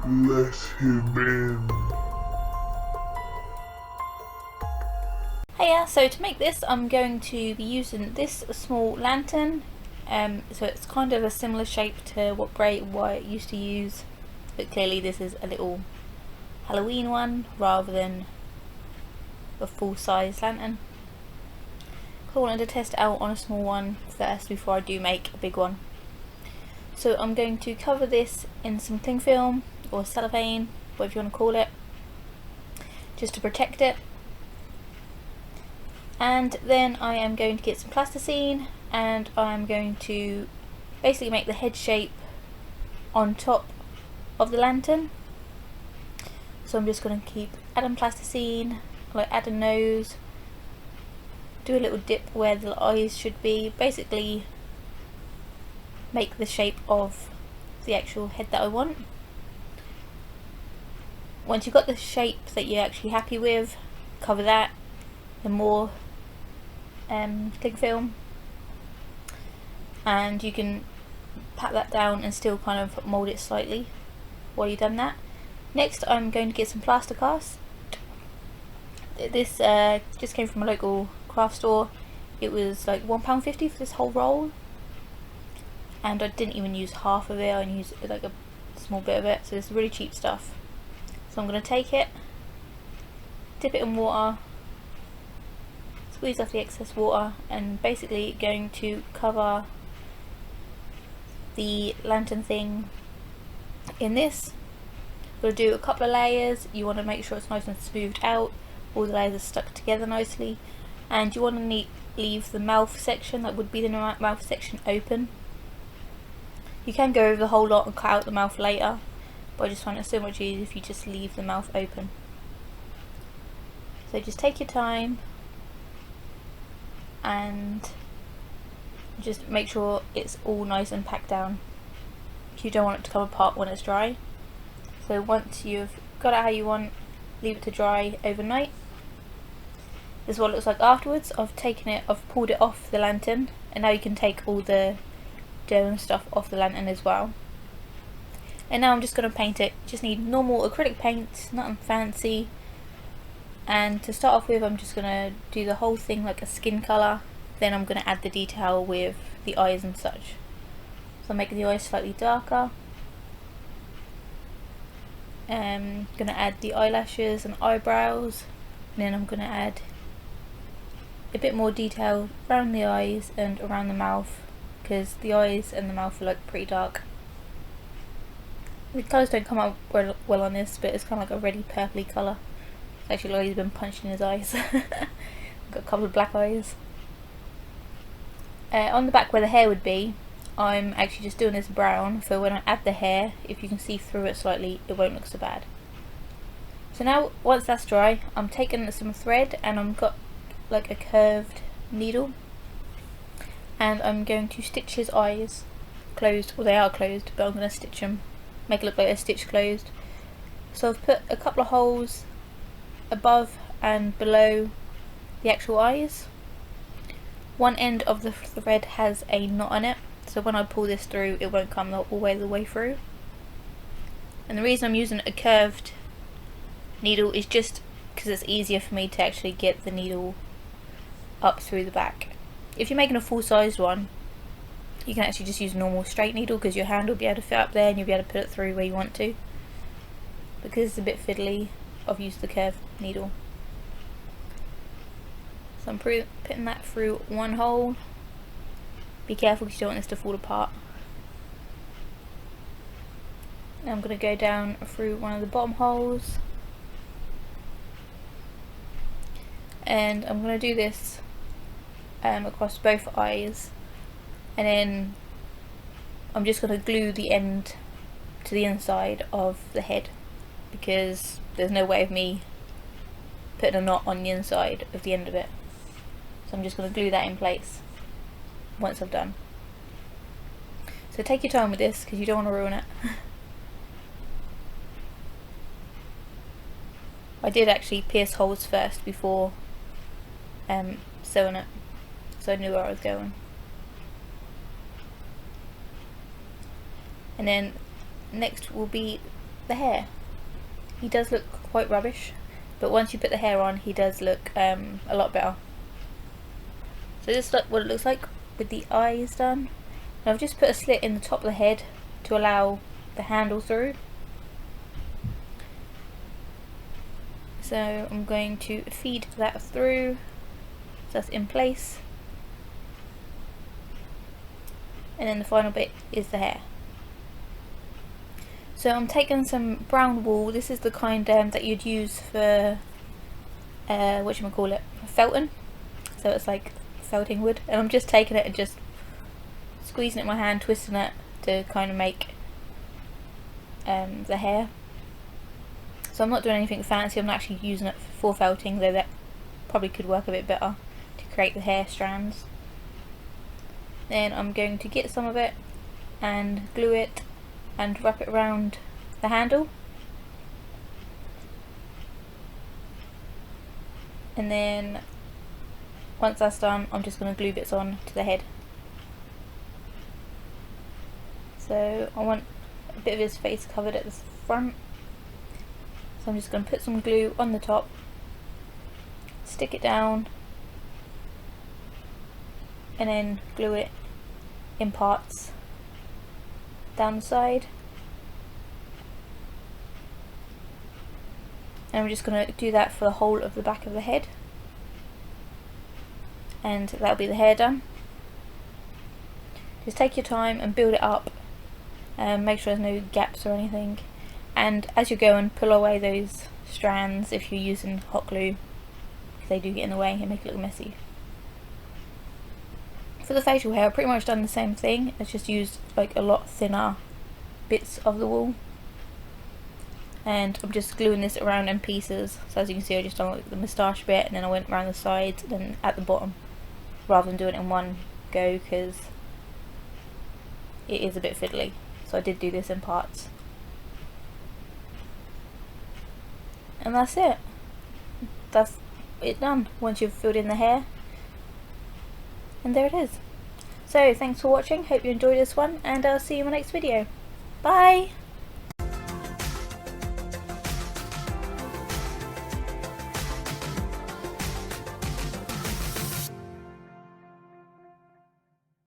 let him in. Hiya, so to make this I'm going to be using this small lantern. So it's kind of a similar shape to what Bray Wyatt used to use, but clearly this is a little Halloween one rather than a full-size lantern. I wanted to test it out on a small one first before I do make a big one. So I'm going to cover this in some cling film or cellophane, whatever you want to call it, just to protect it. And then I am going to get some plasticine and I'm going to basically make the head shape on top of the lantern. So I'm just going to keep adding plasticine, like add a nose, do a little dip where the eyes should be, basically make the shape of the actual head that I want. Once you've got the shape that you're actually happy with, cover that in more cling film, and you can pat that down and still kind of mould it slightly while you've done that. Next I'm going to get some plaster cast. This just came from a local craft store. It was like £1.50 for this whole roll, and I didn't even use half of it, I used like a small bit of it, so it's really cheap stuff. So I'm going to take it, dip it in water, squeeze off the excess water, and basically going to cover the lantern thing in this. We'll do a couple of layers. You want to make sure it's nice and smoothed out, all the layers are stuck together nicely, and you want to leave the mouth section, that would be the mouth section, open. You can go over the whole lot and cut out the mouth later, but I just find it so much easier if you just leave the mouth open. So just take your time and just make sure it's all nice and packed down. You don't want it to come apart when it's dry. So once you've got it how you want, leave it to dry overnight. This is what it looks like afterwards. I've pulled it off the lantern, and now you can take all the dough and stuff off the lantern as well. And now I'm just going to paint it. Just need normal acrylic paint, nothing fancy. And to start off with, I'm just going to do the whole thing like a skin colour. Then I'm going to add the detail with the eyes and such. So I'm making the eyes slightly darker. I'm going to add the eyelashes and eyebrows. And then I'm going to add a bit more detail around the eyes and around the mouth, because the eyes and the mouth are like pretty dark. The colours don't come out well on this, but it's kind of like a reddy purpley colour. It's actually like he's been punched in his eyes. Got a couple of black eyes. On the back where the hair would be, I'm actually just doing this brown, so when I add the hair, if you can see through it slightly, it won't look so bad. So now, once that's dry, I'm taking some thread and I've got like a curved needle, and I'm going to stitch his eyes closed. Well, they are closed, but I'm going to stitch them, make it look like they're stitched closed. So I've put a couple of holes above and below the actual eyes. One end of the thread has a knot on it, so when I pull this through it won't come all the way through. And the reason I'm using a curved needle is just because it's easier for me to actually get the needle up through the back. If you're making a full-sized one, you can actually just use a normal straight needle, because your hand will be able to fit up there and you'll be able to put it through where you want to. Because it's a bit fiddly, I've used the curved needle. So I'm putting that through one hole. Be careful because you don't want this to fall apart. And I'm going to go down through one of the bottom holes. And I'm going to do this across both eyes. And then I'm just going to glue the end to the inside of the head, because there's no way of me putting a knot on the inside of the end of it. So I'm just going to glue that in place once I've done. So take your time with this because you don't want to ruin it. I did actually pierce holes first before sewing it, so I knew where I was going. And then next will be the hair. He does look quite rubbish, but once you put the hair on, he does look a lot better. So this is what it looks like with the eyes done. Now I've just put a slit in the top of the head to allow the handle through. So I'm going to feed that through, so that's in place. And then the final bit is the hair. So I'm taking some brown wool. This is the kind that you'd use for whatchamacallit, felting. So it's like felting wood, and I'm just taking it and just squeezing it in my hand, twisting it to kind of make the hair. So I'm not doing anything fancy, I'm not actually using it for felting, though that probably could work a bit better to create the hair strands. Then I'm going to get some of it and glue it and wrap it around the handle. And then once that's done, I'm just going to glue bits on to the head. So I want a bit of his face covered at the front. So I'm just going to put some glue on the top, stick it down, and then glue it in parts down the side. And we're just going to do that for the whole of the back of the head. And that'll be the hair done. Just take your time and build it up. Make sure there's no gaps or anything. And as you go and pull away those strands, if you're using hot glue, because they do get in the way and make it look messy. For the facial hair, I've pretty much done the same thing. It's just used like a lot thinner bits of the wool. And I'm just gluing this around in pieces. So as you can see, I just done like the moustache bit, and then I went around the sides and then at the bottom, rather than doing it in one go, because it is a bit fiddly. So I did do this in parts. And that's it. That's it done once you've filled in the hair. And there it is. So thanks for watching, hope you enjoyed this one, and I'll see you in my next video. Bye!